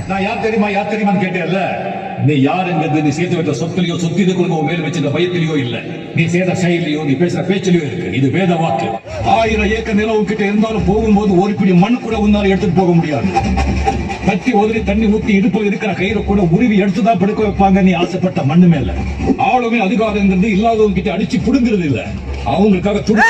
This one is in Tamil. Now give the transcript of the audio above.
நான் யார் தெரியுமா கேட்டேன்ல, நீ யாருங்கிறது நீ சேர்த்து வைத்த சொத்துலயோ சொத்து கொடுக்க மேல் வச்சிருந்த பயத்திலயோ இல்ல, நீ செய்த செயலியோ நீ பேசுற பேச்சிலையோ இருக்கு. இது வேத வாக்கு. 1000 ஏக்கர் நிலம் கிட்ட இருந்தாலும் போகும்போது ஒரு பிடி மண் கூட உன்னால எடுத்துட்டு போக முடியாது. கட்டி உதறி தண்ணி ஊத்தி இடுப்புல இருக்கிற கயிறை கூட உருவி எடுத்துதான் படுக்க வைப்பாங்க நீ ஆசைப்பட்ட மண்ணு மேல. ஆளுமே அதிகாரங்கிறது இல்லாதவங்க கிட்ட அடிச்சு புடுங்கிறது இல்ல, அவங்களுக்காக துடி